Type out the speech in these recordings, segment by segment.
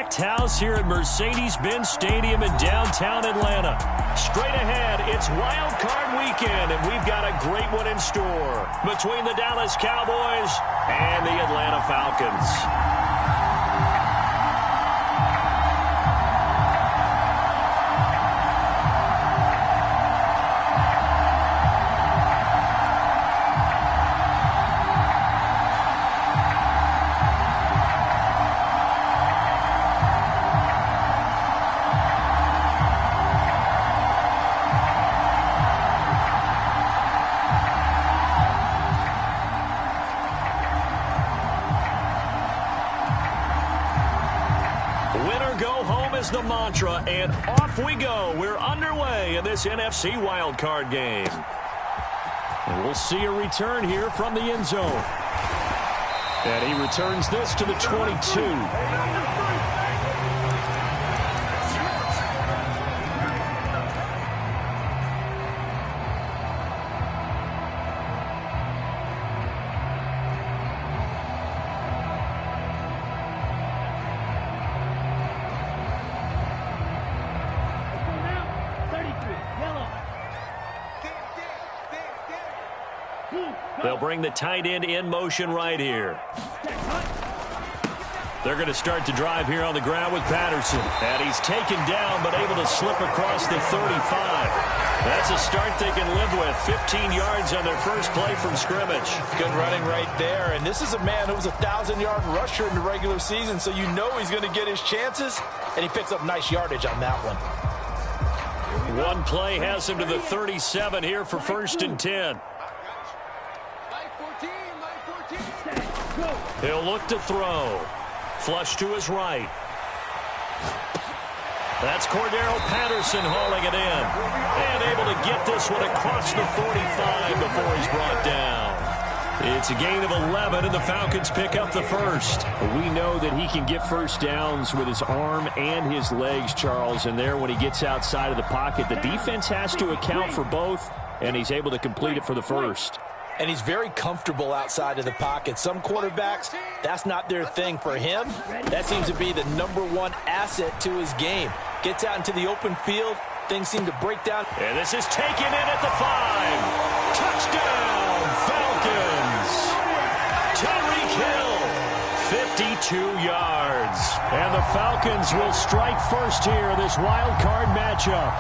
packed house here at Mercedes-Benz Stadium in downtown Atlanta. Straight ahead, it's Wild Card Weekend, and we've got a great one in store between the Dallas Cowboys and the Atlanta Falcons. The mantra, and off we go. We're underway in this NFC wildcard game. And we'll see a return here from the end zone. And he returns this to the 22. They'll bring the tight end in motion right here. They're going to start to drive here on the ground with Patterson. And he's taken down but able to slip across the 35. That's a start they can live with. 15 yards on their first play from scrimmage. Good running right there. And this is a man who was a 1,000-yard rusher in the regular season, so you know he's going to get his chances. And he picks up nice yardage on that one. One play has him to the 37 here for 1st and 10. He'll look to throw. Flush to his right. That's Cordero Patterson hauling it in. And able to get this one across the 45 before he's brought down. It's a gain of 11, and the Falcons pick up the first. We know that he can get first downs with his arm and his legs, Charles. And there, when he gets outside of the pocket, the defense has to account for both, and he's able to complete it for the first. And he's very comfortable outside of the pocket. Some quarterbacks, that's not their thing. For him, that seems to be the #1 asset to his game. Gets out into the open field, things seem to break down. And this is taken in at the 5. Touchdown, Falcons. Tyreek Hill, 52 yards. And the Falcons will strike first here in this wild card matchup.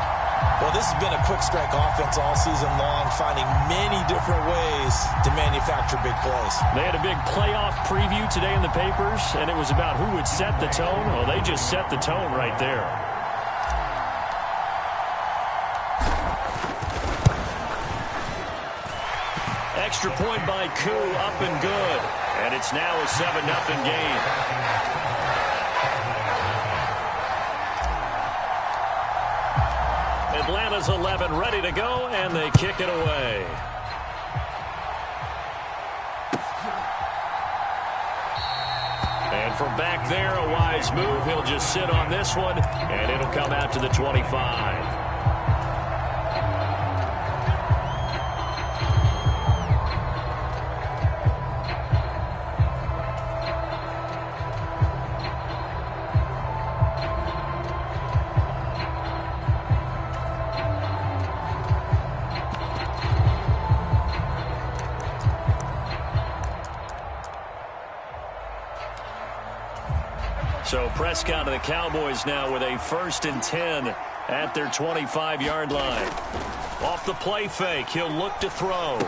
Well, this has been a quick strike offense all season long, finding many different ways to manufacture big plays. They had a big playoff preview today in the papers, and it was about who would set the tone. Well, they just set the tone right there. Extra point by Koo, up and good. And it's now a 7-0 game. Atlanta's 11 ready to go, and they kick it away. And from back there, a wise move. He'll just sit on this one, and it'll come out to the 25. So Prescott of the Cowboys now with a 1st and 10 at their 25-yard line. Off the play fake, he'll look to throw.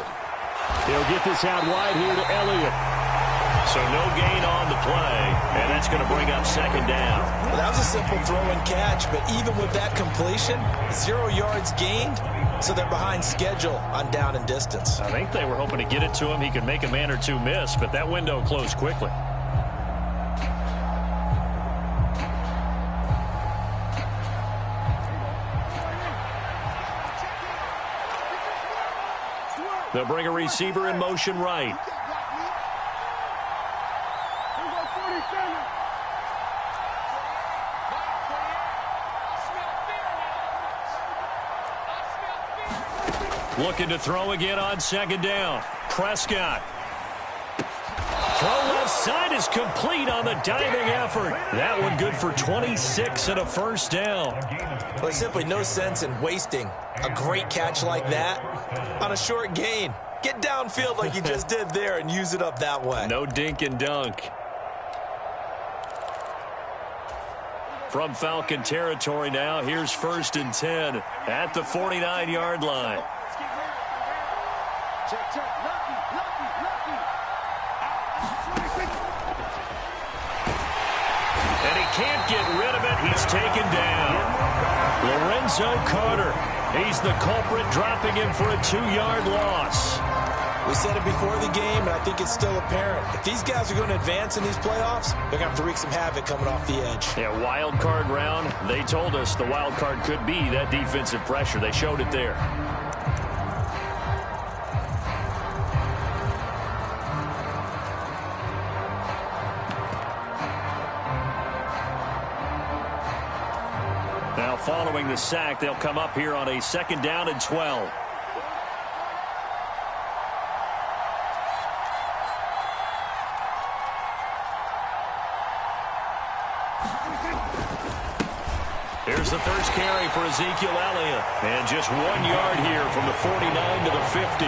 He'll get this out wide here to Elliott. So no gain on the play, and that's going to bring up 2nd down. Well, that was a simple throw and catch, but even with that completion, 0 yards gained, so they're behind schedule on down and distance. I think they were hoping to get it to him. He could make a man or two miss, but that window closed quickly. They'll bring a receiver in motion right. Looking to throw again on 2nd down. Prescott. Throw left side is complete on the diving effort. That one good for 26 and a first down. Well, there's simply no sense in wasting a great catch like that on a short gain. Get downfield like you just did there and use it up that way. No dink and dunk. From Falcon territory now, here's 1st and 10 at the 49-yard line. And he can't get rid of it. He's taken down. Lorenzo Carter. He's the culprit, dropping him for a 2-yard loss. We said it before the game, and I think it's still apparent. If these guys are going to advance in these playoffs, they're going to have to wreak some havoc coming off the edge. Yeah, wild card round. They told us the wild card could be that defensive pressure. They showed it there. Now, following the sack, they'll come up here on a 2nd down and 12. Here's the first carry for Ezekiel Elliott. And just 1 yard here from the 49 to the 50.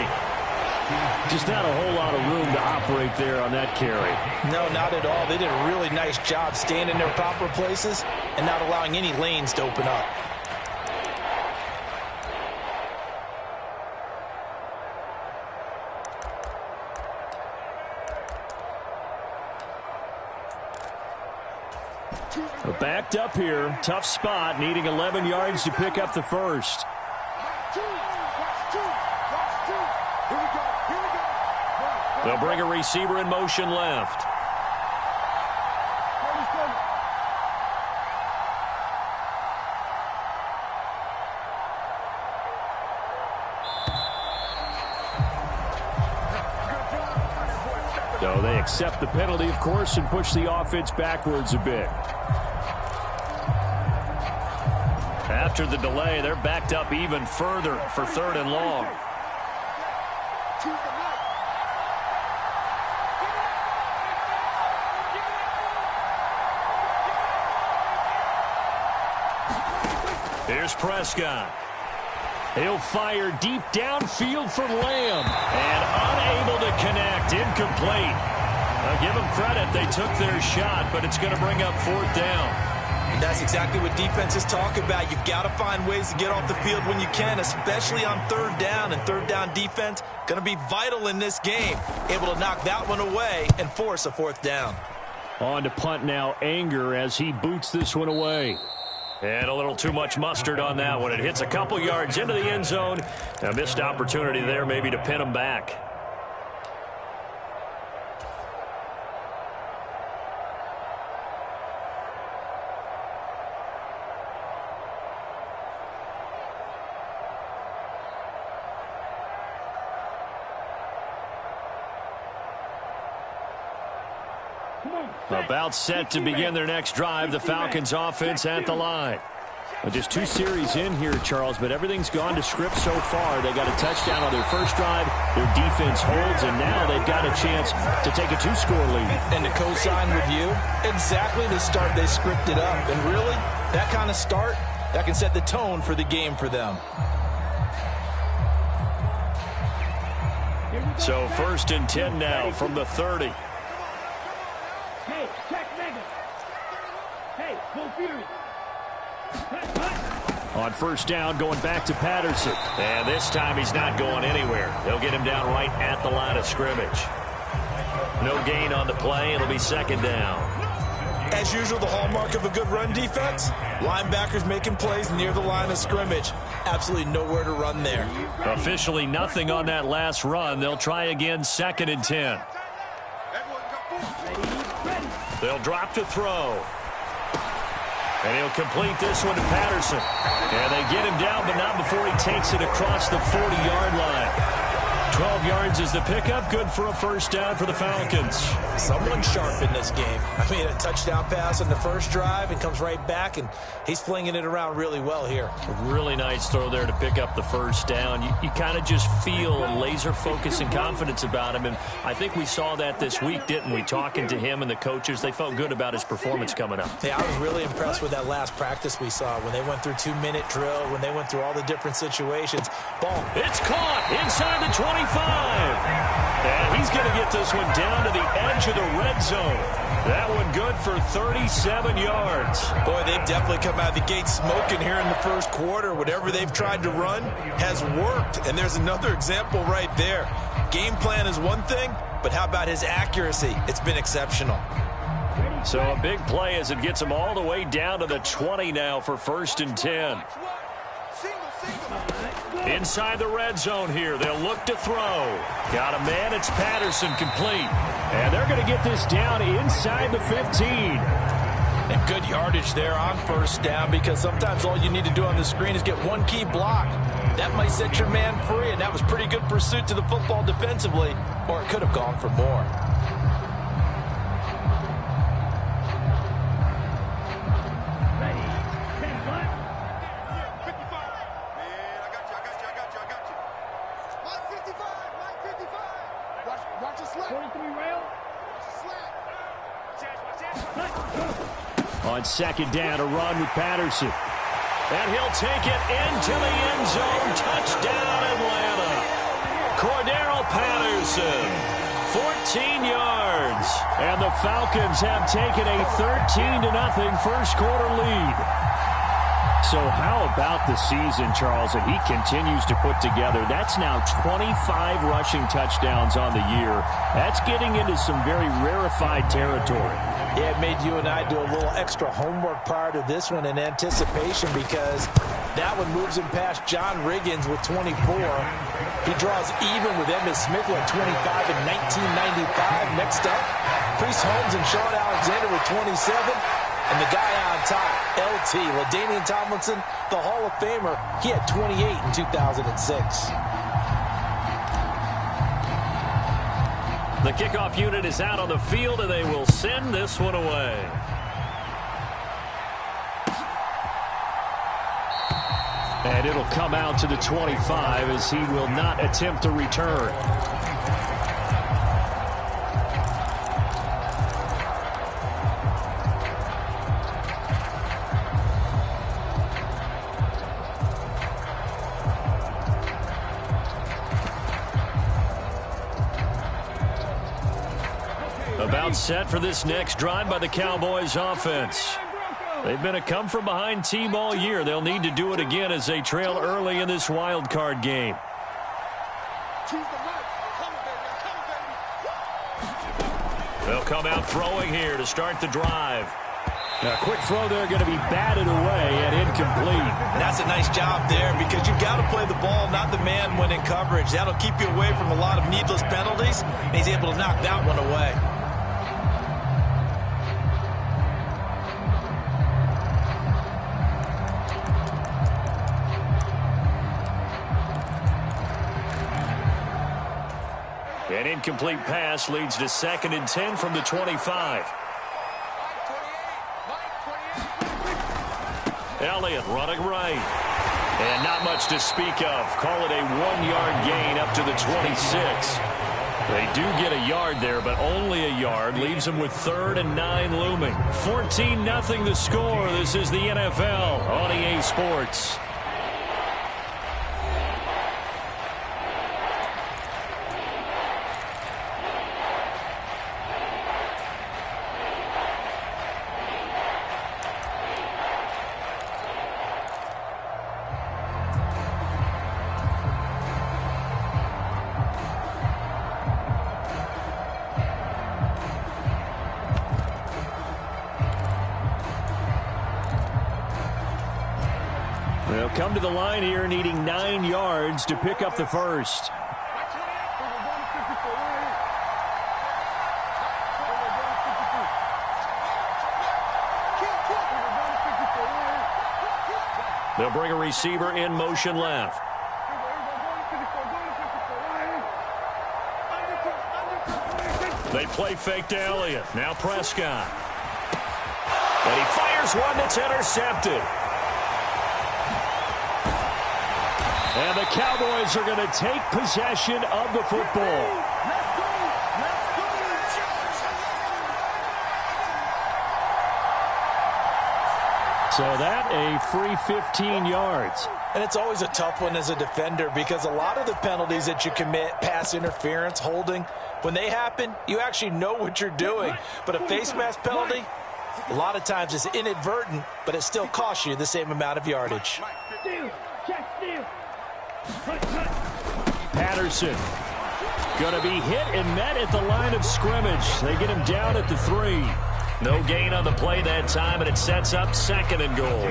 Just not a whole lot of room to operate there on that carry. No, not at all. They did a really nice job staying in their proper places and not allowing any lanes to open up. Backed up here. Tough spot. Needing 11 yards to pick up the first. They'll bring a receiver in motion left. So they accept the penalty, of course, and push the offense backwards a bit. After the delay, they're backed up even further for 3rd and long. Here's Prescott. He'll fire deep downfield for Lamb. And unable to connect. Incomplete. I'll give them credit. They took their shot, but it's going to bring up 4th down. And that's exactly what defenses talk about. You've got to find ways to get off the field when you can, especially on 3rd down. And 3rd down defense going to be vital in this game. Able to knock that one away and force a 4th down. On to punt now, Anger, as he boots this one away. And a little too much mustard on that one. It hits a couple yards into the end zone. A missed opportunity there maybe to pin him back. About set to begin their next drive. The Falcons offense at the line. Well, just 2 series in here, Charles, but everything's gone to script so far. They got a touchdown on their first drive. Their defense holds, and now they've got a chance to take a 2-score lead. And to co-sign with you, exactly the start they scripted up. And really, that kind of start, that can set the tone for the game for them. So 1st and 10 now from the 30. Hey, check Megan. Hey, full fury. On 1st down, going back to Patterson. And this time he's not going anywhere. They'll get him down right at the line of scrimmage. No gain on the play. It'll be 2nd down. As usual, the hallmark of a good run defense, linebackers making plays near the line of scrimmage. Absolutely nowhere to run there. Officially nothing on that last run. They'll try again, 2nd and 10. They'll drop to throw. And he'll complete this one to Patterson. And they get him down, but not before he takes it across the 40-yard line. 12 yards is the pickup. Good for a first down for the Falcons. Someone sharp in this game. I mean, a touchdown pass on the first drive and comes right back, and he's flinging it around really well here. A really nice throw there to pick up the first down. You kind of just feel a laser focus and confidence about him, and I think we saw that this week, didn't we? Talking to him and the coaches, they felt good about his performance coming up. Yeah, I was really impressed with that last practice we saw when they went through 2-minute drill, when they went through all the different situations. Ball. It's caught inside the 25. And he's going to get this one down to the edge of the red zone. That one good for 37 yards. Boy, they've definitely come out of the gate smoking here in the first quarter. Whatever they've tried to run has worked. And there's another example right there. Game plan is one thing, but how about his accuracy? It's been exceptional. So a big play as it gets him all the way down to the 20 now for 1st and 10. Inside the red zone here. They'll look to throw. Got a man. It's Patterson, complete. And they're going to get this down inside the 15. And good yardage there on first down, because sometimes all you need to do on the screen is get one key block. That might set your man free, and that was pretty good pursuit to the football defensively, or it could have gone for more. On second down, a run with Patterson. And he'll take it into the end zone. Touchdown, Atlanta. Cordero Patterson, 14 yards. And the Falcons have taken a 13-0 first quarter lead. So how about the season, Charles, that he continues to put together? That's now 25 rushing touchdowns on the year. That's getting into some very rarefied territory. Yeah, it made you and I do a little extra homework prior to this one in anticipation, because that one moves him past John Riggins with 24. He draws even with Emmitt Smith with 25 in 1995. Next up, Priest Holmes and Sean Alexander with 27. And the guy on top, LT, LaDainian Tomlinson, the Hall of Famer, he had 28 in 2006. The kickoff unit is out on the field, and they will send this one away. And it'll come out to the 25 as he will not attempt to return. About set for this next drive by the Cowboys offense. They've been a come-from-behind team all year. They'll need to do it again as they trail early in this wild card game. They'll come out throwing here to start the drive. A quick throw there, going to be batted away and incomplete. That's a nice job there, because you've got to play the ball, not the man when in coverage. That'll keep you away from a lot of needless penalties, and he's able to knock that one away. An incomplete pass leads to 2nd and 10 from the 25. Elliott running right. And not much to speak of. Call it a 1-yard gain up to the 26. They do get a yard there, but only a yard. Leaves them with 3rd and 9 looming. 14-0 the score. This is the NFL on EA Sports. They'll come to the line here needing 9 yards to pick up the first. They'll bring a receiver in motion left. They play fake to Elliott. Now Prescott. And he fires one that's intercepted. And the Cowboys are going to take possession of the football. So that a free 15 yards. And it's always a tough one as a defender because a lot of the penalties that you commit, pass interference, holding, when they happen, you actually know what you're doing. But a face mask penalty, a lot of times it's inadvertent, but it still costs you the same amount of yardage. Patterson going to be hit and met at the line of scrimmage. They get him down at the 3. No gain on the play that time, and it sets up 2nd and goal.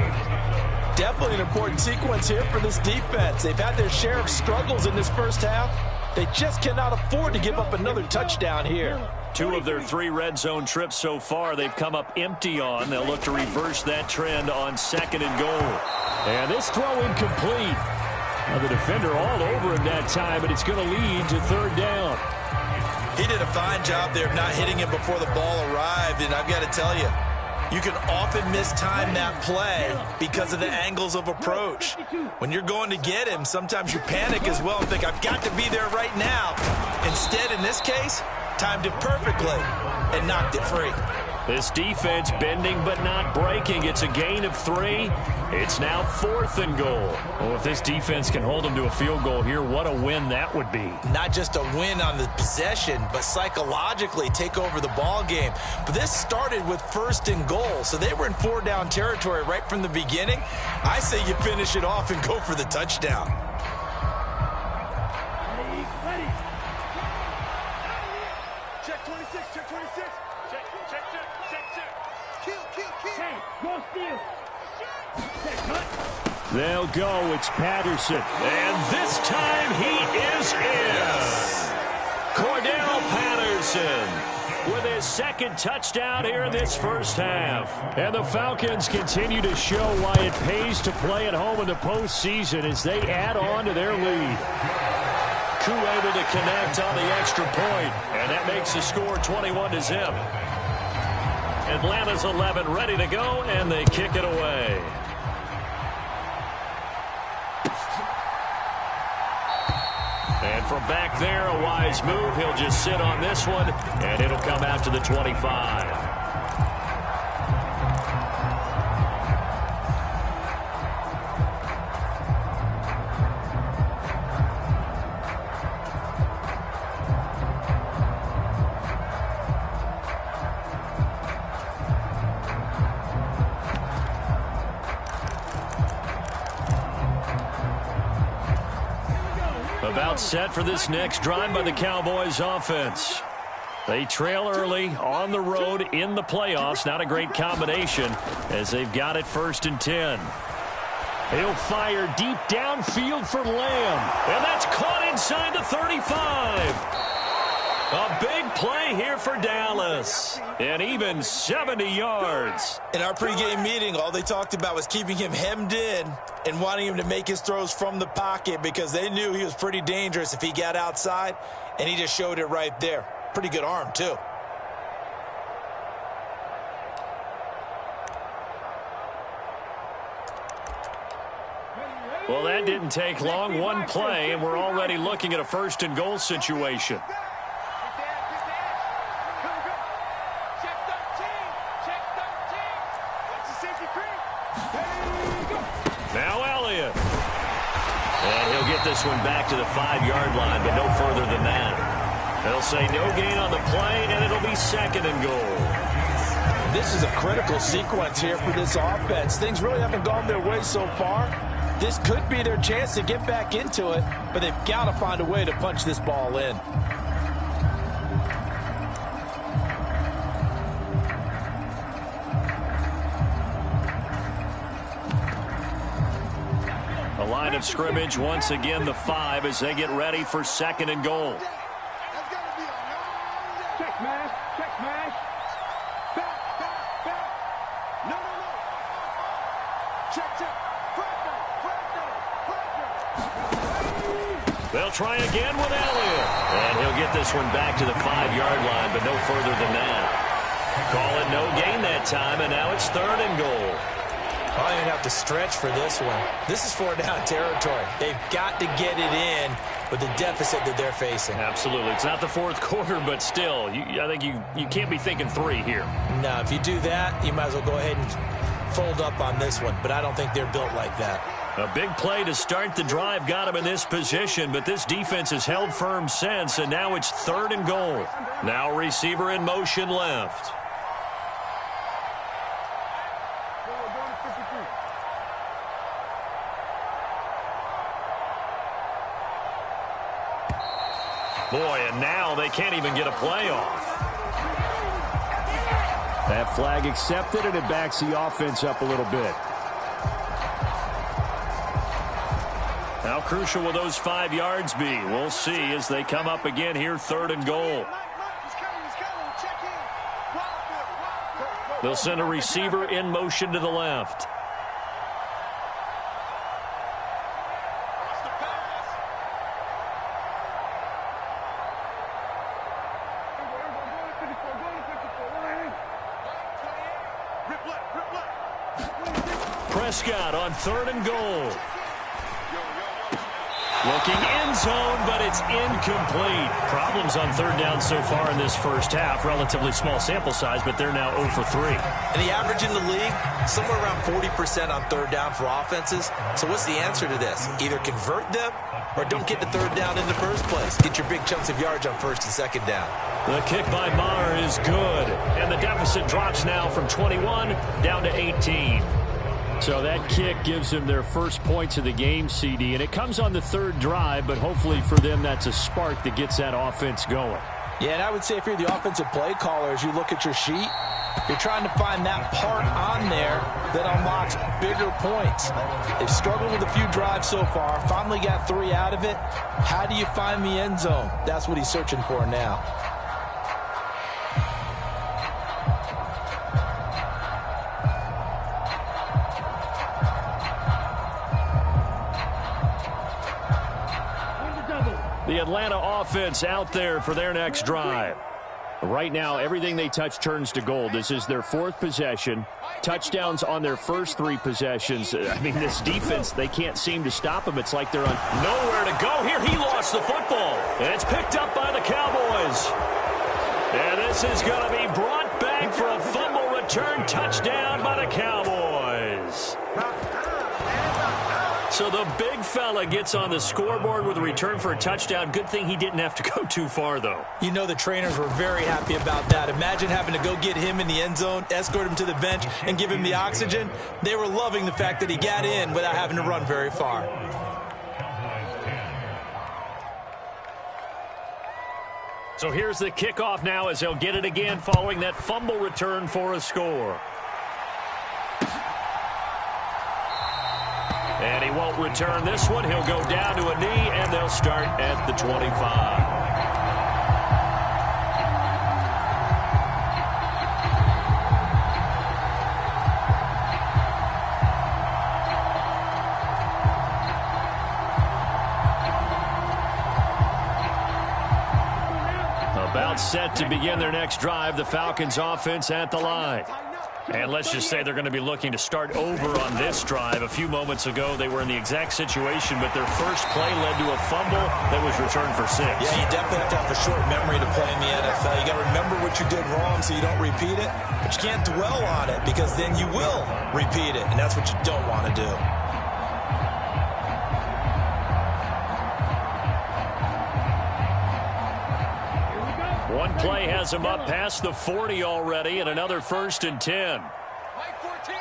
Definitely an important sequence here for this defense. They've had their share of struggles in this first half. They just cannot afford to give up another touchdown here. 2 of their 3 red zone trips so far they've come up empty on. They'll look to reverse that trend on 2nd and goal. And this throw incomplete. Now the defender all over him that time, but it's going to lead to 3rd down. He did a fine job there of not hitting him before the ball arrived, and I've got to tell you, you can often mistime that play because of the angles of approach. When you're going to get him, sometimes you panic as well and think, I've got to be there right now. Instead, in this case, timed it perfectly and knocked it free. This defense bending but not breaking. It's a gain of 3. It's now 4th and goal. Well, if this defense can hold them to a field goal here, what a win that would be. Not just a win on the possession, but psychologically take over the ball game. But this started with 1st and goal, so they were in 4-down territory right from the beginning. I say you finish it off and go for the touchdown. Check 26, check 26. Hey, go steal. They'll go. It's Patterson. And this time he is in. Cordell Patterson with his 2nd touchdown here in this first half. And the Falcons continue to show why it pays to play at home in the postseason as they add on to their lead. Koo able to connect on the extra point, and that makes the score 21-0. Atlanta's 11 ready to go, and they kick it away. And from back there, a wise move. He'll just sit on this one, and it'll come out to the 25. About set for this next drive by the Cowboys offense. They trail early on the road in the playoffs. Not a great combination as they've got it 1st and 10. He'll fire deep downfield for Lamb. And that's caught inside the 35. A big play here for Dallas. And even 70 yards. In our pregame meeting, all they talked about was keeping him hemmed in and wanting him to make his throws from the pocket because they knew he was pretty dangerous if he got outside, and he just showed it right there. Pretty good arm, too. Well, that didn't take long. One play, and we're already looking at a 1st and goal situation. Now Elliott. And he'll get this one back to the 5-yard line, but no further than that. They'll say no gain on the play, and it'll be 2nd and goal. This is a critical sequence here for this offense. Things really haven't gone their way so far. This could be their chance to get back into it, but they've got to find a way to punch this ball in. The line of scrimmage, once again, the 5 as they get ready for 2nd and goal. Check smash, check smash. Back. No. Check. Flag down. They'll try again with Elliott. And he'll get this one back to the 5-yard line, but no further than that. Call it no gain that time, and now it's 3rd and goal. Probably going to have to stretch for this one. This is 4-down territory. They've got to get it in with the deficit that they're facing. Absolutely. It's not the 4th quarter, but still, I think you can't be thinking 3 here. No, if you do that, you might as well go ahead and fold up on this one, but I don't think they're built like that. A big play to start the drive got him in this position, but this defense has held firm since, and now it's 3rd and goal. Now receiver in motion left. Boy, and now they can't even get a play off. That flag accepted, and it backs the offense up a little bit. How crucial will those 5 yards be? We'll see as they come up again here, 3rd and goal. They'll send a receiver in motion to the left. Prescott on 3rd and goal. Looking end zone, but it's incomplete. Problems on 3rd down so far in this first half. Relatively small sample size, but they're now 0 for 3. And the average in the league, somewhere around 40% on 3rd down for offenses. So what's the answer to this? Either convert them or don't get the 3rd down in the first place. Get your big chunks of yards on 1st and 2nd down. The kick by Maher is good. And the deficit drops now from 21 down to 18. So that kick gives them their first points of the game, CD, and it comes on the 3rd drive, but hopefully for them that's a spark that gets that offense going. Yeah, and I would say if you're the offensive play caller, as you look at your sheet, you're trying to find that part on there that unlocks bigger points. They've struggled with a few drives so far, finally got 3 out of it. How do you find the end zone? That's what he's searching for now. The Atlanta offense out there for their next drive. Right now, everything they touch turns to gold. This is their 4th possession. Touchdowns on their first 3 possessions. I mean, this defense, they can't seem to stop them. It's like they're on nowhere to go here. He lost the football. And it's picked up by the Cowboys. And this is going to be brought back for a fumble return touchdown by the Cowboys. So the big fella gets on the scoreboard with a return for a touchdown. Good thing he didn't have to go too far, though. You know the trainers were very happy about that. Imagine having to go get him in the end zone, escort him to the bench, and give him the oxygen. They were loving the fact that he got in without having to run very far. So here's the kickoff now as they'll get it again following that fumble return for a score. And he won't return this one. He'll go down to a knee, and they'll start at the 25. About set to begin their next drive, the Falcons offense at the line. And let's just say they're going to be looking to start over on this drive. A few moments ago, they were in the exact situation, but their first play led to a fumble that was returned for 6. Yeah, you definitely have to have a short memory to play in the NFL. You got to remember what you did wrong so you don't repeat it, but you can't dwell on it because then you will repeat it, and that's what you don't want to do. One play has him up past the 40 already, and another 1st and 10. Mike 14.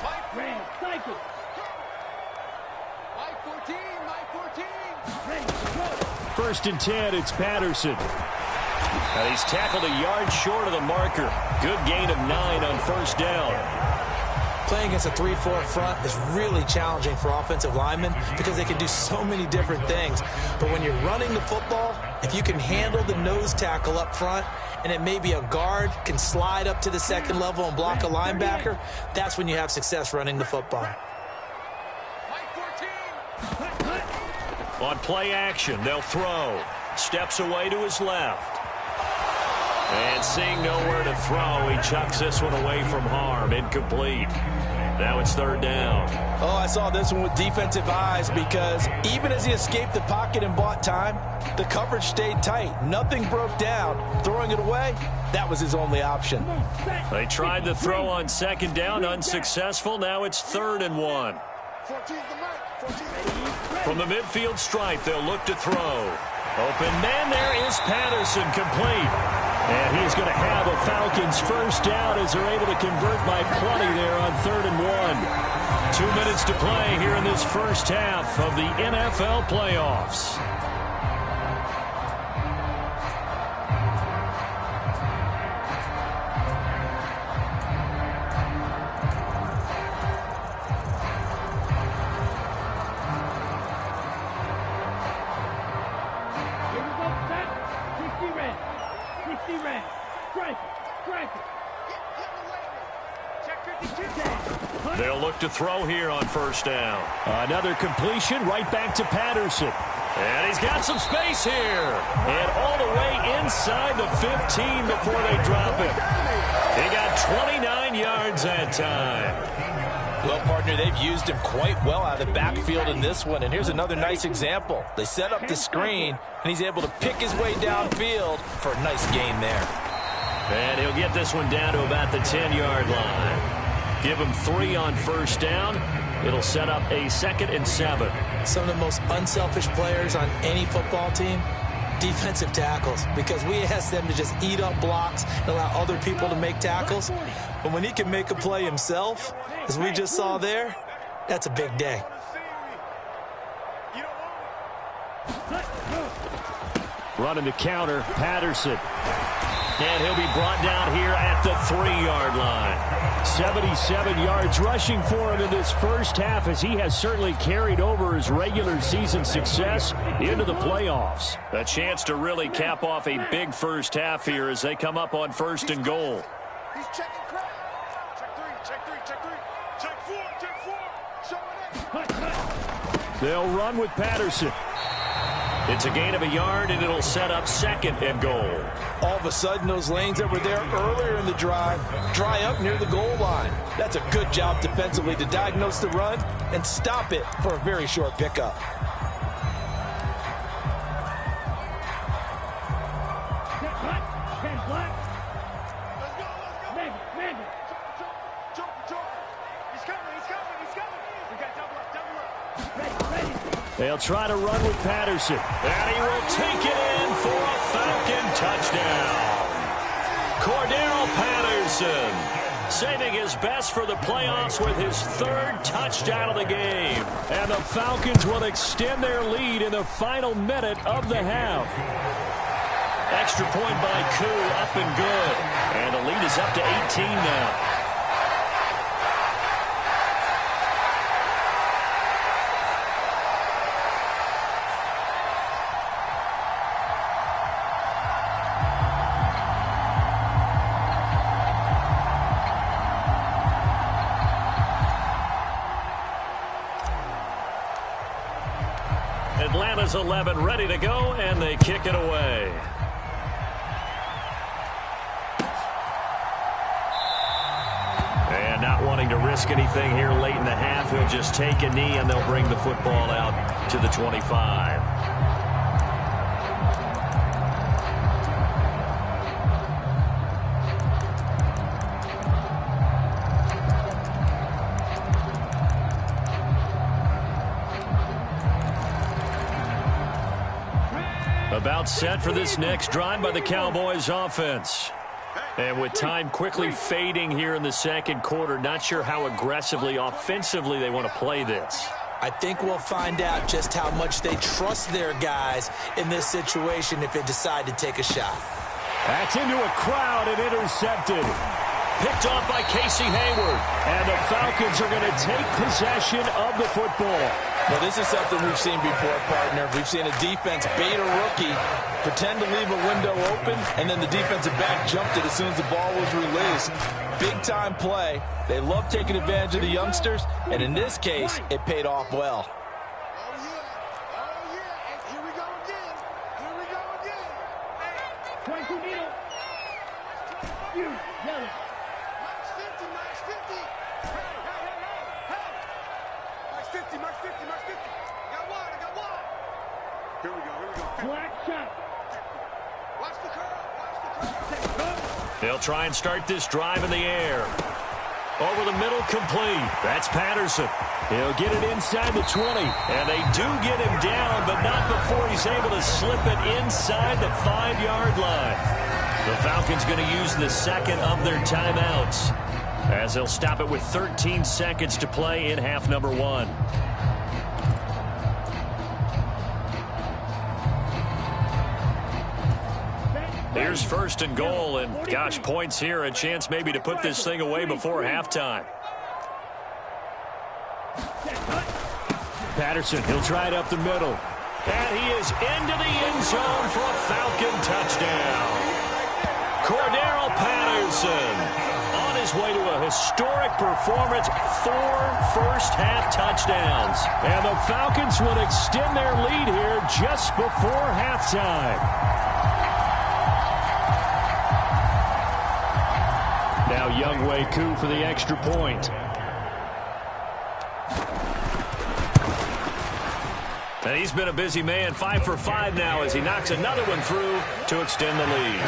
Mike cycle. Mike 14. Mike 14. 1st and 10, it's Patterson. And he's tackled a yard short of the marker. Good gain of 9 on 1st down. Playing against a 3-4 front is really challenging for offensive linemen because they can do so many different things. But when you're running the football, if you can handle the nose tackle up front and it may be a guard can slide up to the 2nd level and block a linebacker, that's when you have success running the football. On play action, they'll throw. Steps away to his left. And seeing nowhere to throw, he chucks this one away from harm. Incomplete. Now it's third down. Oh, I saw this one with defensive eyes because even as he escaped the pocket and bought time, the coverage stayed tight. Nothing broke down. Throwing it away, that was his only option. They tried to throw on second down, unsuccessful. Now it's 3rd and 1. From the midfield stripe, they'll look to throw. Open man, there is Patterson, complete. And he's going to have a Falcons first down as they're able to convert by plenty there on 3rd and 1. 2 minutes to play here in this first half of the NFL playoffs. They'll look to throw here on first down. Another completion right back to Patterson. And he's got some space here. And all the way inside the 15 before they drop it. He got 29 yards that time. Well, partner, they've used him quite well out of the backfield in this one. And here's another nice example. They set up the screen, and he's able to pick his way downfield for a nice gain there. And he'll get this one down to about the 10-yard line. Give him 3 on first down. It'll set up a 2nd and 7. Some of the most unselfish players on any football team, defensive tackles, because we ask them to just eat up blocks and allow other people to make tackles. But when he can make a play himself, as we just saw there, that's a big day. Running the counter, Patterson. And he'll be brought down here at the 3-yard line. 77 yards rushing for him in this first half as he has certainly carried over his regular season success into the playoffs. A chance to really cap off a big first half here as they come up on 1st and goal. He's checking crowd. Check 4. Show it. They'll run with Patterson. It's a gain of a yard, and it'll set up 2nd and goal. All of a sudden, those lanes that were there earlier in the drive dry up near the goal line. That's a good job defensively to diagnose the run and stop it for a very short pickup. They'll try to run with Patterson. And he will take it in for a Falcon touchdown. Cordero Patterson saving his best for the playoffs with his 3rd touchdown of the game. And the Falcons will extend their lead in the final minute of the half. Extra point by Koo, up and good. And the lead is up to 18 now. Atlanta's 11 ready to go, and they kick it away. And not wanting to risk anything here late in the half, he'll just take a knee, and they'll bring the football out to the 25. About set for this next drive by the Cowboys offense. And with time quickly fading here in the second quarter, not sure how aggressively, offensively they want to play this. I think we'll find out just how much they trust their guys in this situation if they decide to take a shot. That's into a crowd and intercepted. Picked off by Casey Hayward. And the Falcons are going to take possession of the football. Well, this is something we've seen before, partner. We've seen a defense bait a rookie, pretend to leave a window open, and then the defensive back jumped it as soon as the ball was released. Big-time play. They love taking advantage of the youngsters, and in this case, it paid off well. Max 50, max 50. Hey. Max 50, max 50, max 50. I got one. Here we go. Black shot. Watch the curve. They'll try and start this drive in the air. Over the middle, complete. That's Patterson. He'll get it inside the 20. And they do get him down, but not before he's able to slip it inside the 5-yard line. The Falcons going to use the second of their timeouts, as they'll stop it with 13 seconds to play in half number 1. Here's first and goal, and gosh, points here, a chance maybe to put this thing away before halftime. Patterson, he'll try it up the middle. And he is into the end zone for a Falcon touchdown. Cordero Patterson on his way to a historic performance, 4 first-half touchdowns. And the Falcons will extend their lead here just before halftime. Now Younghoe Koo for the extra point. And he's been a busy man, 5 for 5 now as he knocks another one through to extend the lead.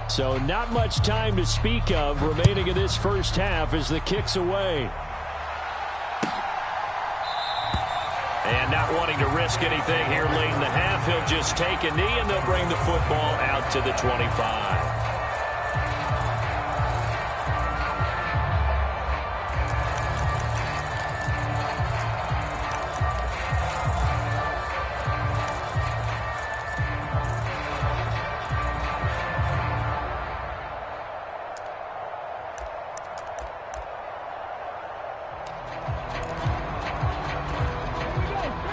So not much time to speak of remaining in this first half as the kick's away. And not wanting to risk anything here late in the half, he'll just take a knee and they'll bring the football out to the 25.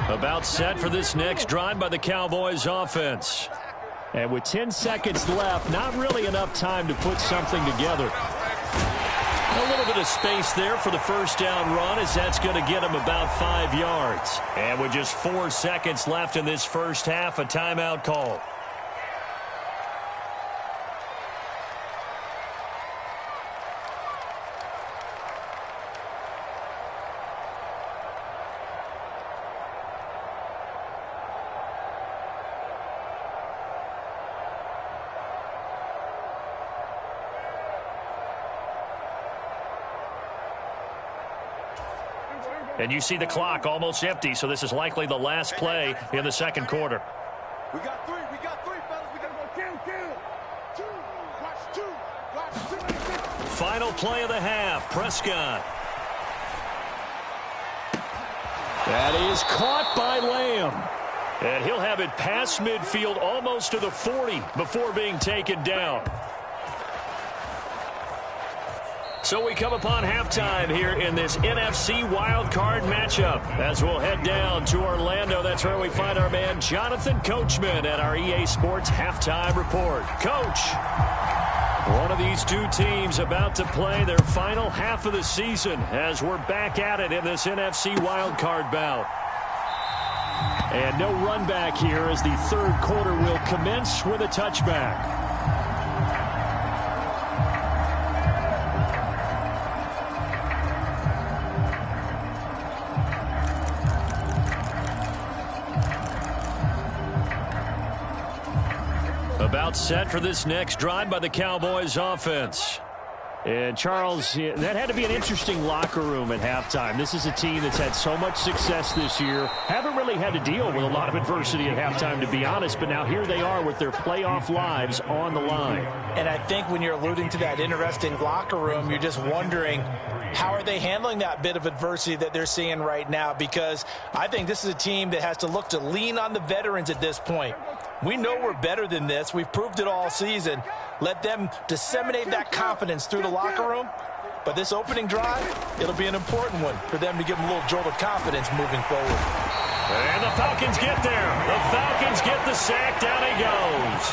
About set for this next drive by the Cowboys offense. And with 10 seconds left, not really enough time to put something together. A little bit of space there for the first down run, as that's going to get him about 5 yards. And with just 4 seconds left in this first half, a timeout call. And you see the clock almost empty, so this is likely the last play in the second quarter. We got three, fellas. We got to go kill. 2, watch 2. Final play of the half, Prescott. That is caught by Lamb. And he'll have it past midfield almost to the 40 before being taken down. So we come upon halftime here in this NFC wildcard matchup as we'll head down to Orlando. That's where we find our man Jonathan Coachman at our EA Sports Halftime Report. Coach, one of these two teams about to play their final half of the season as we're back at it in this NFC wildcard bout. And no run back here as the third quarter will commence with a touchback. About set for this next drive by the Cowboys offense. And Charles, that had to be an interesting locker room at halftime. This is a team that's had so much success this year. Haven't really had to deal with a lot of adversity at halftime, to be honest. But now here they are with their playoff lives on the line. And I think when you're alluding to that interesting locker room, you're just wondering, how are they handling that bit of adversity that they're seeing right now? Because I think this is a team that has to look to lean on the veterans at this point. We know we're better than this. We've proved it all season. Let them disseminate that confidence through the locker room. But this opening drive, it'll be an important one for them to give them a little jolt of confidence moving forward. And the Falcons get there. The Falcons get the sack. Down he goes.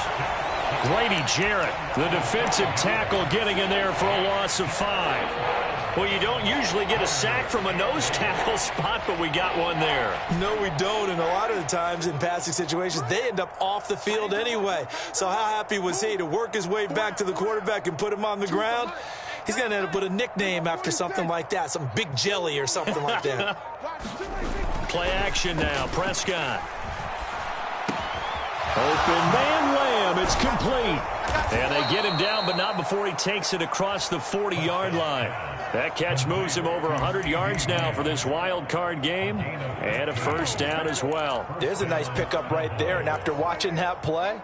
Grady Jarrett, the defensive tackle, getting in there for a loss of 5. Well, you don't usually get a sack from a nose tackle spot, but we got one there. No, we don't, and a lot of the times in passing situations, they end up off the field anyway. So how happy was he to work his way back to the quarterback and put him on the ground? He's going to end up with a nickname after something like that, some Big Jelly or something like that. Play action now, Prescott. Open man Lamb, it's complete. And they get him down, but not before he takes it across the 40-yard line. That catch moves him over 100 yards now for this wild card game, and a first down as well. There's a nice pickup right there, and after watching that play,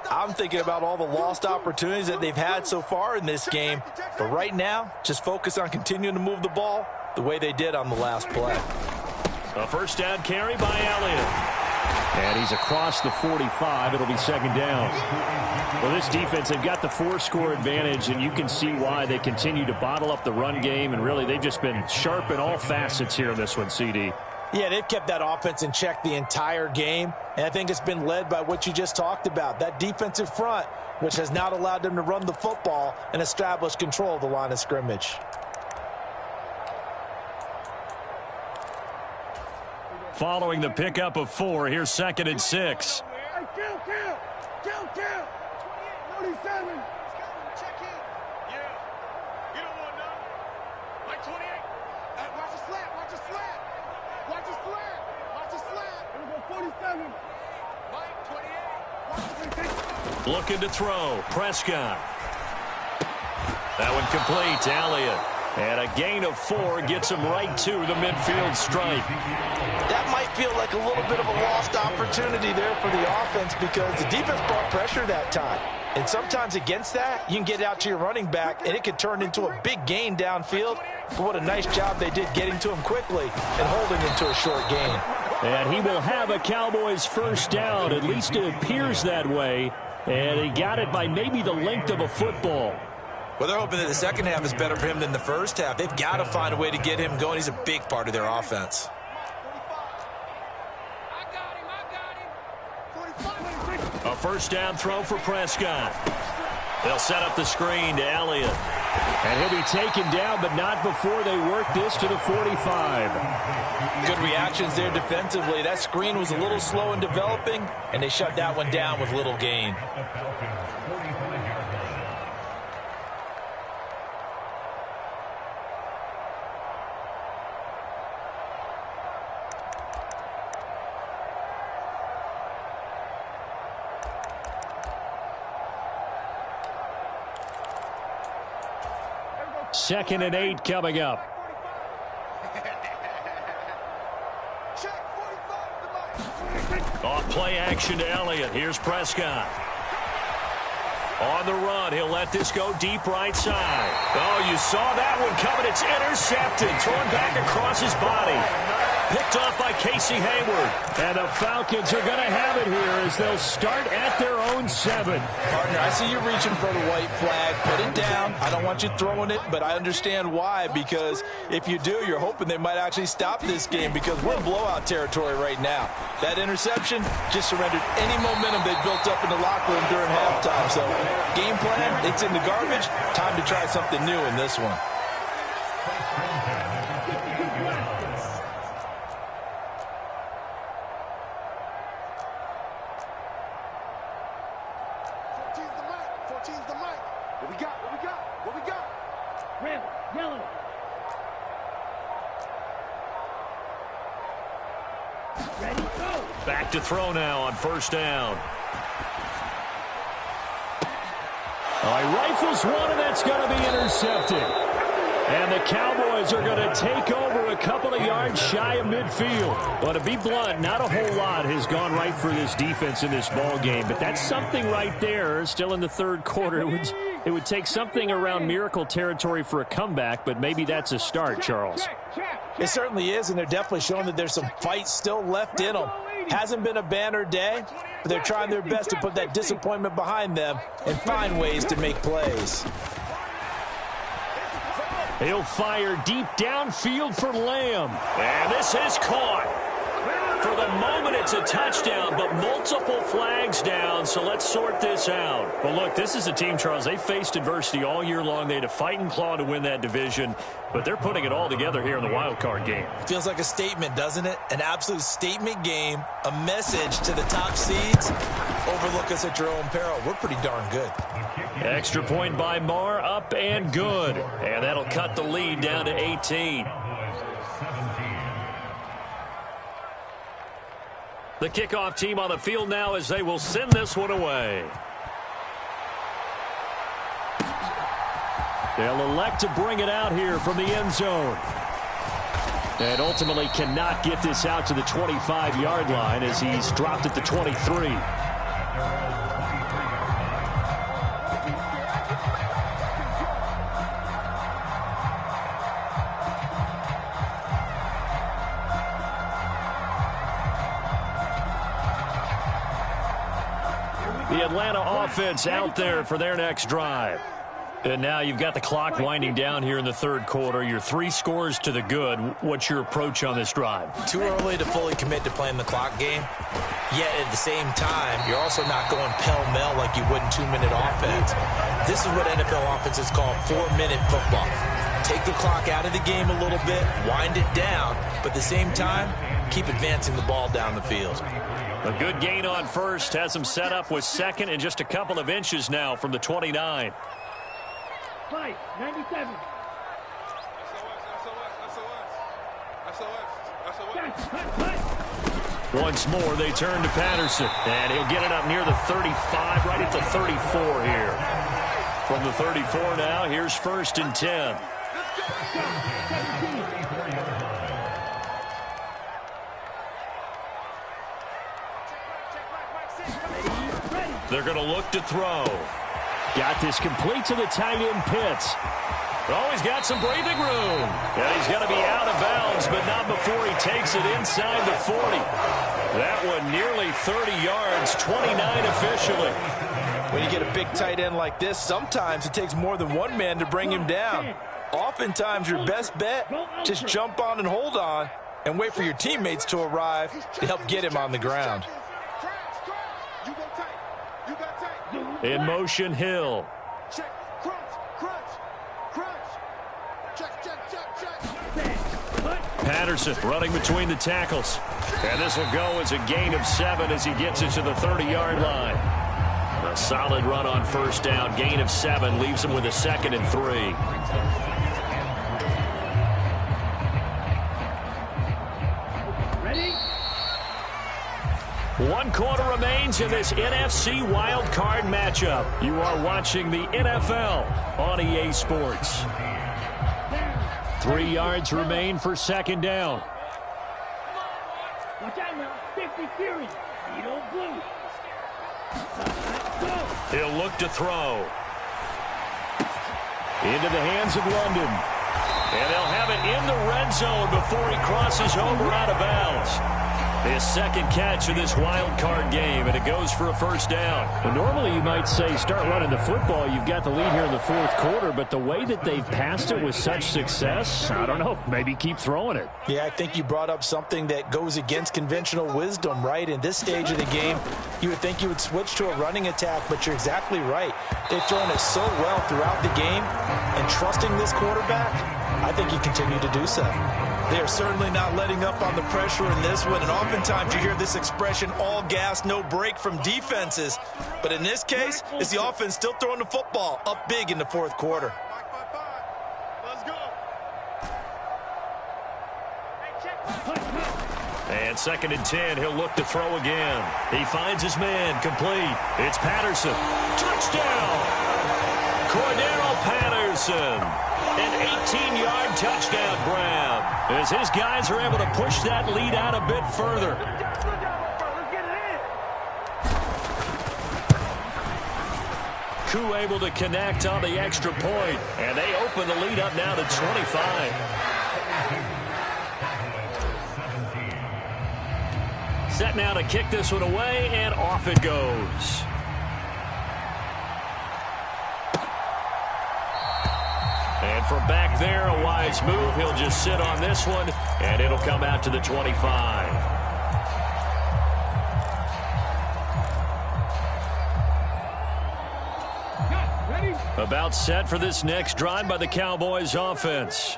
I'm thinking about all the lost opportunities that they've had so far in this game. But right now, just focus on continuing to move the ball the way they did on the last play. A first down carry by Elliott. And he's across the 45. It'll be second down. Well, this defense, they've got the 4-score advantage, and you can see why they continue to bottle up the run game. And really, they've just been sharp in all facets here in this one, CD. Yeah, they've kept that offense in check the entire game. And I think it's been led by what you just talked about, that defensive front, which has not allowed them to run the football and establish control of the line of scrimmage. Following the pickup of 4, here's 2nd and 6. Hey, kill. 47. Check in. Yeah. You don't want none. Like 28. Hey, watch the slap. Watch the slap. Watch the slap. Watch the slap. Here we go, 47. Mike, 28. Watch the 28. Looking to throw. Prescott. That one complete to Elliott. And a gain of 4 gets him right to the midfield stripe. That might feel like a little bit of a lost opportunity there for the offense because the defense brought pressure that time. And sometimes against that, you can get out to your running back, and it could turn into a big gain downfield. But what a nice job they did getting to him quickly and holding him to a short gain. And he will have a Cowboys first down. At least it appears that way. And he got it by maybe the length of a football. Well, they're hoping that the second half is better for him than the first half. They've got to find a way to get him going. He's a big part of their offense. A first down throw for Prescott. They'll set up the screen to Elliott. And he'll be taken down, but not before they work this to the 45. Good reactions there defensively. That screen was a little slow in developing, and they shut that one down with little gain. Second and 8 coming up. Off play action to Elliott. Here's Prescott. On the run, he'll let this go deep right side. Oh, you saw that one coming. It's intercepted. Thrown back across his body. Picked off by Casey Hayward. And the Falcons are going to have it here as they'll start at their own 7. Partner, I see you reaching for the white flag. Put it down. I don't want you throwing it, but I understand why, because if you do, you're hoping they might actually stop this game because we're in blowout territory right now. That interception just surrendered any momentum they built up in the locker room during halftime. So game plan, it's in the garbage. Time to try something new in this one. Back to throw now on first down. He rifles one, and that's going to be intercepted. And the Cowboys are going to take over a couple of yards shy of midfield. Well, to be blunt, not a whole lot has gone right for this defense in this ball game, but that's something right there. Still in the third quarter. It would take something around miracle territory for a comeback, but maybe that's a start, Charles. It certainly is, and they're definitely showing that there's some fight still left in them. Hasn't been a banner day, but they're trying their best to put that disappointment behind them and find ways to make plays. He'll fire deep downfield for Lamb. And this is caught. For the moment, it's a touchdown, but multiple flags down, so let's sort this out. Well, look, this is a team, Charles. They faced adversity all year long. They had to fight and claw to win that division, but they're putting it all together here in the wild card game. Feels like a statement, doesn't it? An absolute statement game, a message to the top seeds. Overlook us at your own peril. We're pretty darn good. Extra point by Marr, up and good. And that'll cut the lead down to 18. The kickoff team on the field now as they will send this one away. They'll elect to bring it out here from the end zone. And ultimately cannot get this out to the 25-yard line as he's dropped at the 23. The Atlanta offense out there for their next drive. And now you've got the clock winding down here in the third quarter. You're 3 scores to the good. What's your approach on this drive? Too early to fully commit to playing the clock game. Yet at the same time, you're also not going pell-mell like you would in 2-minute offense. This is what NFL offenses call 4-minute football. Take the clock out of the game a little bit, wind it down, but at the same time, keep advancing the ball down the field. A good gain on first has him set up with second and just a couple of inches now from the 29. 97. Once more, they turn to Patterson, and he'll get it up near the 35, right at the 34 here. From the 34 now, here's 1st and 10. They're going to look to throw. Got this complete to the tight end Pitts. Oh, he's got some breathing room. And he's going to be out of bounds, but not before he takes it inside the 40. That one nearly 30 yards, 29 officially. When you get a big tight end like this, sometimes it takes more than one man to bring him down. Oftentimes, your best bet, just jump on and hold on and wait for your teammates to arrive to help get him on the ground. In motion, Hill. Patterson running between the tackles. And this will go as a gain of 7 as he gets it to the 30-yard line. A solid run on first down. Gain of 7 leaves him with a 2nd and 3. One quarter remains in this NFC wildcard matchup. You are watching the NFL on EA Sports. 3 yards remain for 2nd down. Watch out now. 50 series. You don't blue. He'll look to throw. Into the hands of London. And they'll have it in the red zone before he crosses over out of bounds. His 2nd catch of this wild card game, and it goes for a 1st down. Well, normally you might say start running the football. You've got the lead here in the 4th quarter, but the way that they've passed it with such success, I don't know, maybe keep throwing it. Yeah, I think you brought up something that goes against conventional wisdom, right? In this stage of the game, you would think you would switch to a running attack, but you're exactly right. They've thrown it so well throughout the game, and trusting this quarterback, I think you continue to do so. They are certainly not letting up on the pressure in this one, and oftentimes you hear this expression, all gas, no break from defenses. But in this case, it's the offense still throwing the football up big in the 4th quarter. Let's go. And 2nd and 10, he'll look to throw again. He finds his man, complete. It's Patterson. Touchdown! Cordero Patterson. An 18-yard touchdown grab as his guys are able to push that lead out a bit further. Koo able to connect on the extra point, and they open the lead up now to 25. Set now to kick this one away, and off it goes. And from back there, a wise move. He'll just sit on this one, and it'll come out to the 25. About set for this next drive by the Cowboys offense.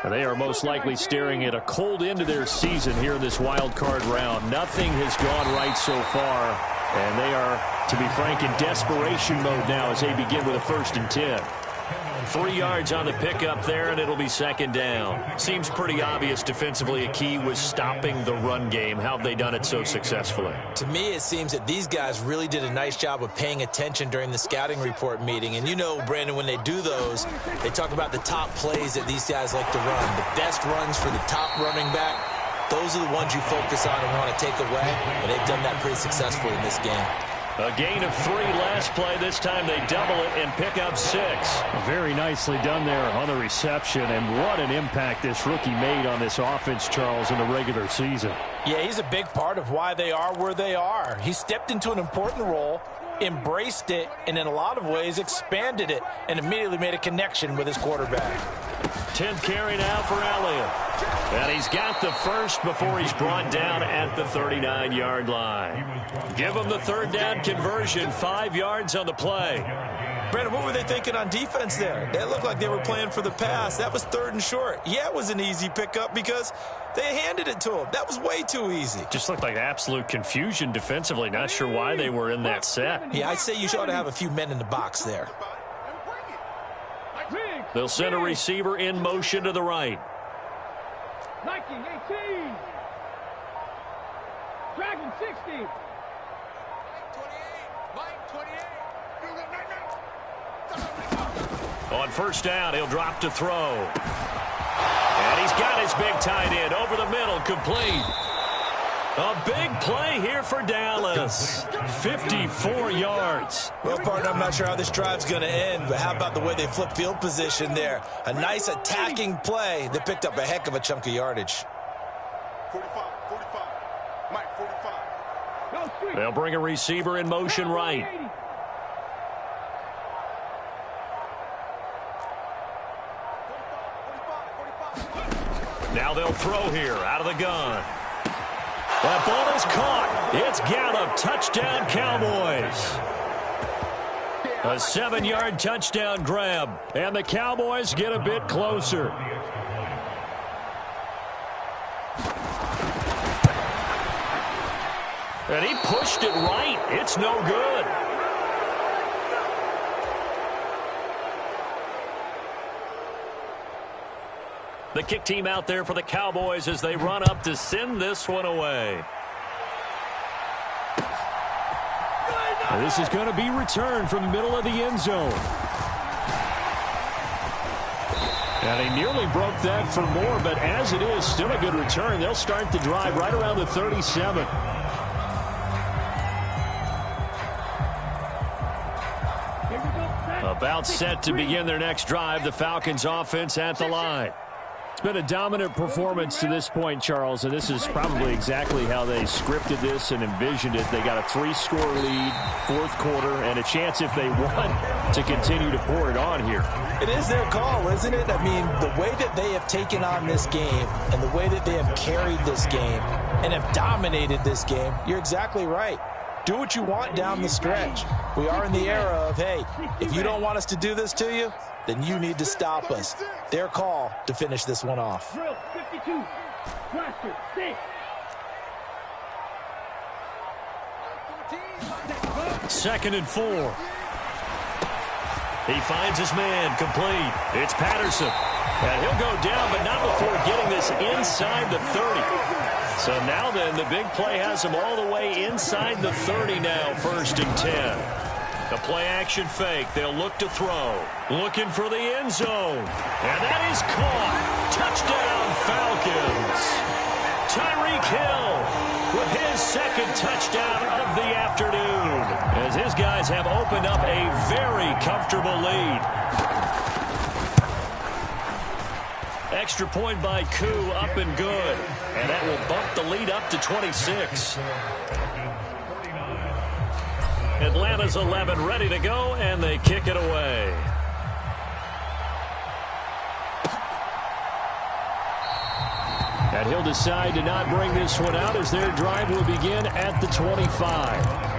They are most likely staring at a cold end to their season here in this wild card round. Nothing has gone right so far, and they are, to be frank, in desperation mode now as they begin with a 1st and 10. 3 yards on the pickup there, and it'll be 2nd down. Seems pretty obvious defensively a key was stopping the run game. How have they done it so successfully? To me, it seems that these guys really did a nice job of paying attention during the scouting report meeting. And you know, Brandon, when they do those, they talk about the top plays that these guys like to run. The best runs for the top running back. Those are the ones you focus on and want to take away. And they've done that pretty successfully in this game. A gain of 3 last play. This time they double it and pick up 6. Very nicely done there on the reception, and what an impact this rookie made on this offense, Charles, in the regular season. Yeah, he's a big part of why they are where they are. He stepped into an important role, embraced it, and in a lot of ways expanded it, and immediately made a connection with his quarterback. 10th carry now for Elliott. And he's got the first before he's brought down at the 39-yard line. Give him the 3rd down conversion, 5 yards on the play. Brandon, what were they thinking on defense there? They looked like they were playing for the pass. That was 3rd and short. Yeah, it was an easy pickup because they handed it to him. That was way too easy. Just looked like absolute confusion defensively. Not sure why they were in that set. Yeah, I'd say you ought to have a few men in the box there. They'll send a receiver in motion to the right. Nike 18. Dragon 60. 28. Mike 28. On 1st down, he'll drop to throw. And he's got his big tight end over the middle, complete. A big play here for Dallas. 54 yards. Well, partner, I'm not sure how this drive's going to end, but how about the way they flip field position there? A nice attacking play that picked up a heck of a chunk of yardage. 45. Mike 45. They'll bring a receiver in motion right. Now they'll throw here out of the gun. That ball is caught. It's Gallup. Touchdown, Cowboys. A 7-yard touchdown grab. And the Cowboys get a bit closer. And he pushed it right. It's no good. The kick team out there for the Cowboys as they run up to send this one away. This is going to be returned from the middle of the end zone. And he nearly broke that for more, but as it is, still a good return. They'll start the drive right around the 37. About set to begin their next drive. The Falcons offense at the line. It's been a dominant performance to this point, Charles, and this is probably exactly how they scripted this and envisioned it. They got a 3-score lead, 4th quarter, and a chance if they want to continue to pour it on here. It is their call, isn't it? I mean, the way that they have taken on this game and the way that they have carried this game and have dominated this game, you're exactly right. Do what you want down the stretch. We are in the era of, hey, if you don't want us to do this to you, then you need to stop us. Their call to finish this one off. Drill 52. Drastic 6. 2nd and 4. He finds his man, complete. It's Patterson. And he'll go down, but not before getting this inside the 30. So now then, the big play has him all the way inside the 30 now, 1st and 10. The play-action fake. They'll look to throw. Looking for the end zone. And that is caught. Touchdown, Falcons. Tyreek Hill with his 2nd touchdown of the afternoon, as his guys have opened up a very comfortable lead. Extra point by Koo, up and good. And that will bump the lead up to 26. Atlanta's 11 ready to go, and they kick it away. And he'll decide to not bring this one out as their drive will begin at the 25.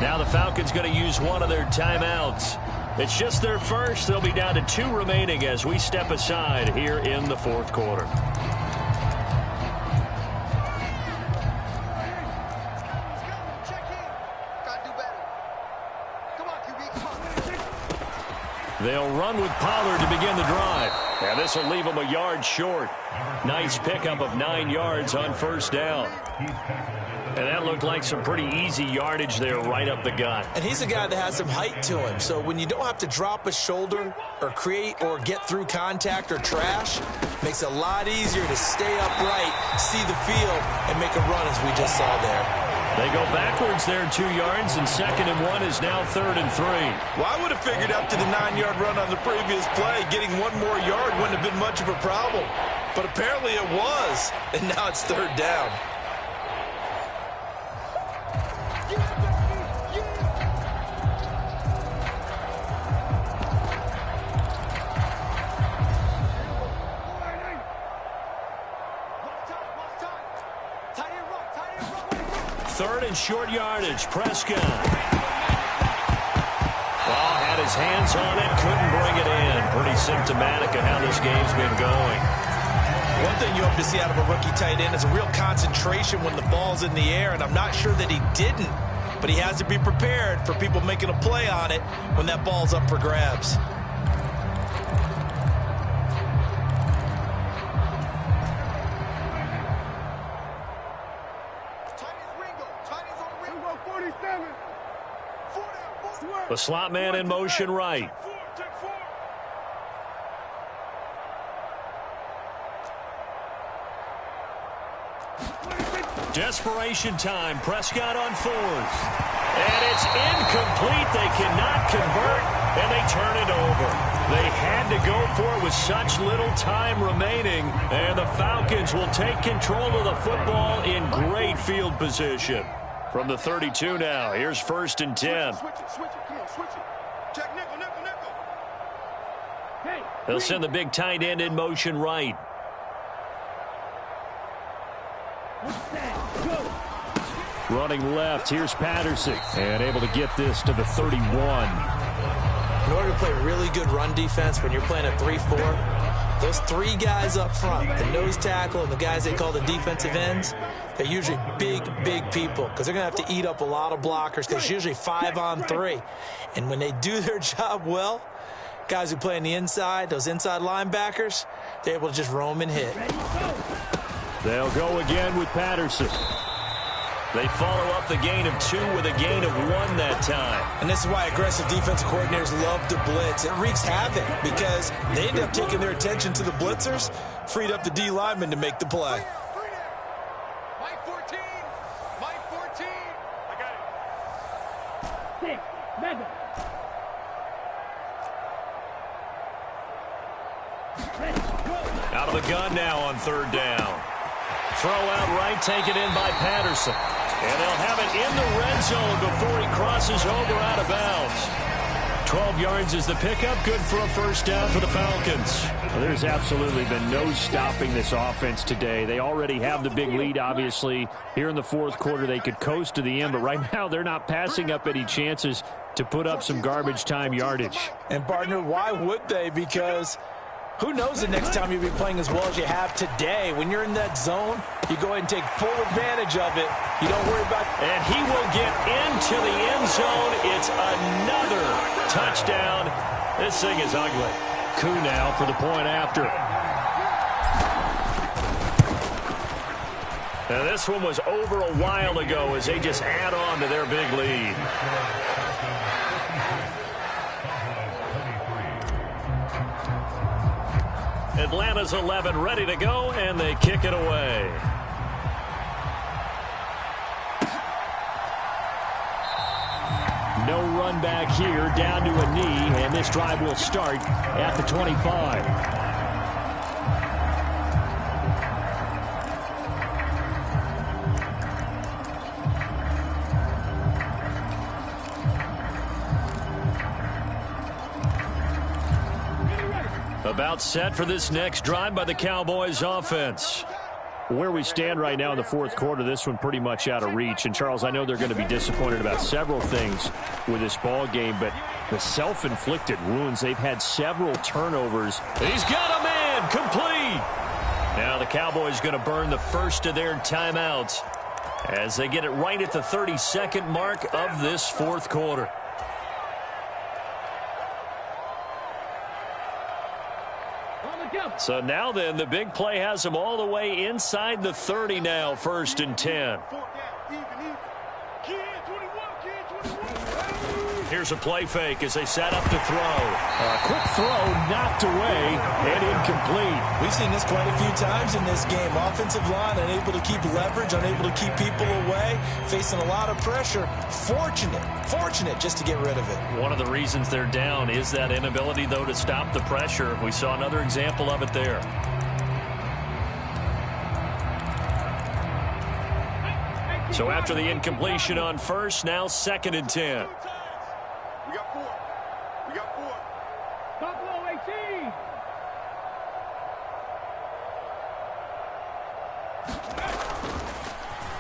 Now the Falcons going to use one of their timeouts. It's just their first. They'll be down to 2 remaining as we step aside here in the fourth quarter. They'll run with Pollard to begin the drive. And this will leave them a yard short. Nice pickup of 9 yards on first down. And that looked like some pretty easy yardage there right up the gut. And he's a guy that has some height to him. So when you don't have to drop a shoulder or create or get through contact or trash, makes it a lot easier to stay upright, see the field, and make a run as we just saw there. They go backwards there 2 yards, and 2nd and 1 is now 3rd and 3. Well, I would have figured after the 9-yard run on the previous play, getting 1 more yard wouldn't have been much of a problem. But apparently it was, and now it's 3rd down. Third and short yardage. Prescott. Well, had his hands on it, couldn't bring it in. Pretty symptomatic of how this game's been going. One thing you hope to see out of a rookie tight end is a real concentration when the ball's in the air, and I'm not sure that he didn't, but he has to be prepared for people making a play on it when that ball's up for grabs. The slot man in motion right. Desperation time. Prescott on 4th. And it's incomplete. They cannot convert, and they turn it over. They had to go for it with such little time remaining, and the Falcons will take control of the football in great field position. From the 32 now, here's 1st and 10. Switch it. Come on, switch it. Check nickel. Hey, They'll send the big tight end in motion right. Running left, here's Patterson. And able to get this to the 31. In order to play really good run defense when you're playing a 3-4, those 3 guys up front, the nose tackle and the guys they call the defensive ends, they're usually big people because they're going to have to eat up a lot of blockers because it's usually 5-on-3. And when they do their job well, guys who play on the inside, those inside linebackers, they're able to just roam and hit. They'll go again with Patterson. They follow up the gain of 2 with a gain of 1 that time. And this is why aggressive defensive coordinators love to blitz. It wreaks havoc because they end up taking their attention to the blitzers, freed up the D lineman to make the play. Mike 14. I got it. 6, mega. Out of the gun now on 3rd down. Throw out right, taken in by Patterson. And they'll have it in the red zone before he crosses over out of bounds. 12 yards is the pickup. Good for a 1st down for the Falcons. Well, there's absolutely been no stopping this offense today. They already have the big lead, obviously. Here in the 4th quarter, they could coast to the end. But right now, they're not passing up any chances to put up some garbage time yardage. And, partner, why would they? Because who knows the next time you'll be playing as well as you have today. When you're in that zone, you go ahead and take full advantage of it. You don't worry about it. And he will get into the end zone. It's another touchdown. This thing is ugly. Coup now for the point after. Now this one was over a while ago as they just add on to their big lead. Atlanta's 11 ready to go, and they kick it away. No run back here, down to a knee, and this drive will start at the 25. About set for this next drive by the Cowboys offense. Where we stand right now in the fourth quarter, this one pretty much out of reach. And, Charles, I know they're going to be disappointed about several things with this ball game, but the self-inflicted wounds, they've had several turnovers. He's got a man, complete. Now the Cowboys going to burn the first of their timeouts as they get it right at the 32nd mark of this fourth quarter. So now then, the big play has them all the way inside the 30 now, 1st and 10. Here's a play fake as they set up to throw. A quick throw knocked away and incomplete. We've seen this quite a few times in this game. Offensive line unable to keep leverage, unable to keep people away, facing a lot of pressure. Fortunate just to get rid of it. One of the reasons they're down is that inability, though, to stop the pressure. We saw another example of it there. So after the incompletion on first, now 2nd and 10.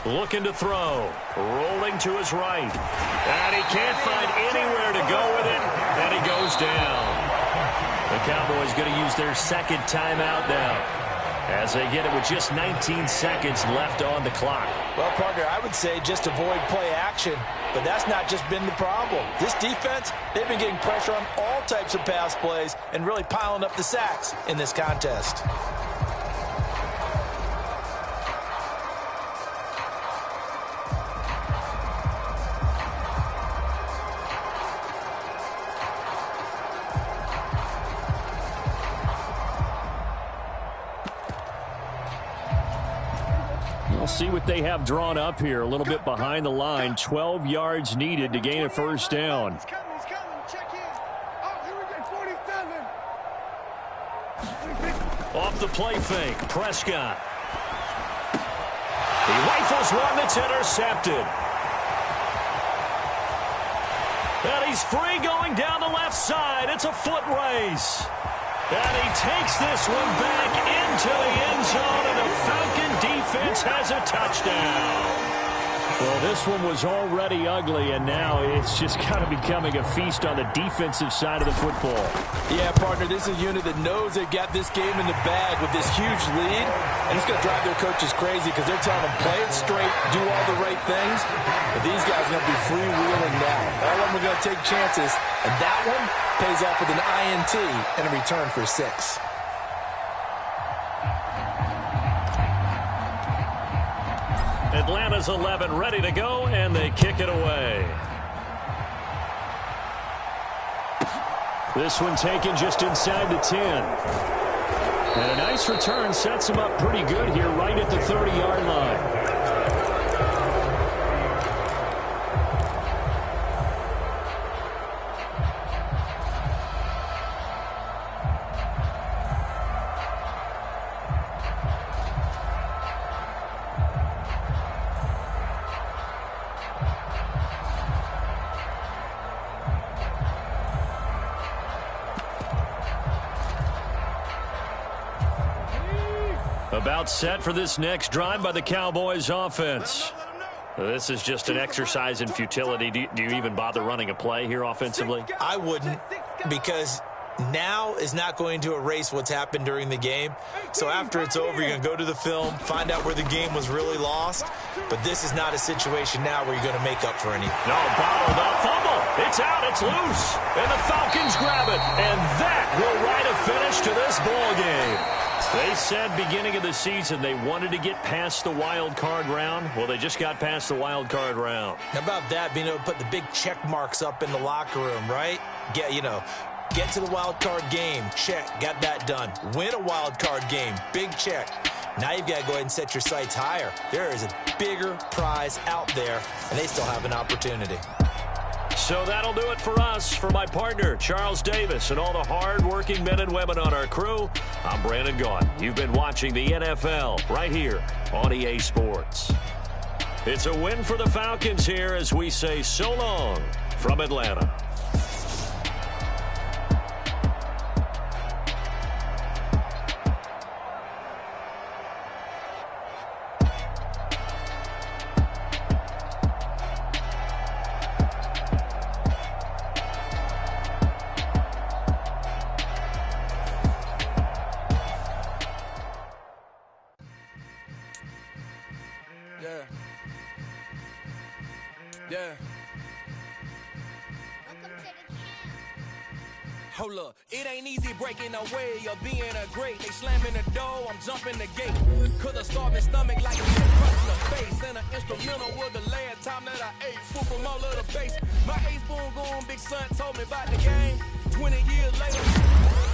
Looking to throw. Rolling to his right. And he can't find anywhere to go with it. And he goes down. The Cowboys going to use their second timeout now, as they get it with just 19 seconds left on the clock. Well, partner, I would say just avoid play action, but that's not just been the problem. This defense, they've been getting pressure on all types of pass plays and really piling up the sacks in this contest. We'll see what they have drawn up here. A little bit behind the line. 12 yards needed to gain a first down. He's coming. Check in. Oh, here we go, 47. Off the play fake, Prescott. He rifles one that's intercepted. And he's free going down the left side. It's a foot race. And he takes this one back into the end zone, and the Falcon defense has a touchdown. Well, this one was already ugly, and now it's just kind of becoming a feast on the defensive side of the football. Yeah, partner, this is a unit that knows they've got this game in the bag with this huge lead, and it's going to drive their coaches crazy because they're telling them play it straight, do all the right things, but these guys are going to be freewheeling now. All of them are going to take chances, and that one pays off with an INT and a return for 6. Atlanta's 11 ready to go, and they kick it away. This one taken just inside the 10. And a nice return sets him up pretty good here right at the 30-yard line. About set for this next drive by the Cowboys offense. This is just an exercise in futility. Do you even bother running a play here offensively? I wouldn't, because now is not going to erase what's happened during the game. So after it's over, you're going to go to the film, find out where the game was really lost. But this is not a situation now where you're going to make up for any. No, bottled up, fumble. It's out, it's loose. And the Falcons grab it. And that will write a finish to this ball game. They said beginning of the season they wanted to get past the wild card round. Well, they just got past the wild card round. How about that, being able to put the big check marks up in the locker room, right? Get to the wild card game, check, got that done. Win a wild card game, big check. Now you've got to go ahead and set your sights higher. There is a bigger prize out there, and they still have an opportunity. So that'll do it for us. For my partner, Charles Davis, and all the hard-working men and women on our crew, I'm Brandon Gaudin. You've been watching the NFL right here on EA Sports. It's a win for the Falcons here as we say so long from Atlanta. Hold up, it ain't easy breaking away or being a great. They slamming the door, I'm jumping the gate. Cause a starving stomach like a crunch in the face. And an instrumental was the last time that I ate food from all of the base. My ace boom goon, big son told me about the game. 20 years later,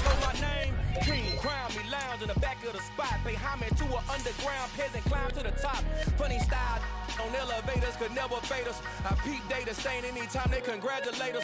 know my name. King crown me lounge in the back of the spot. Pay homage to an underground peasant, climb to the top. Funny style on elevators could never fade us. I peep data stain anytime they congratulate us.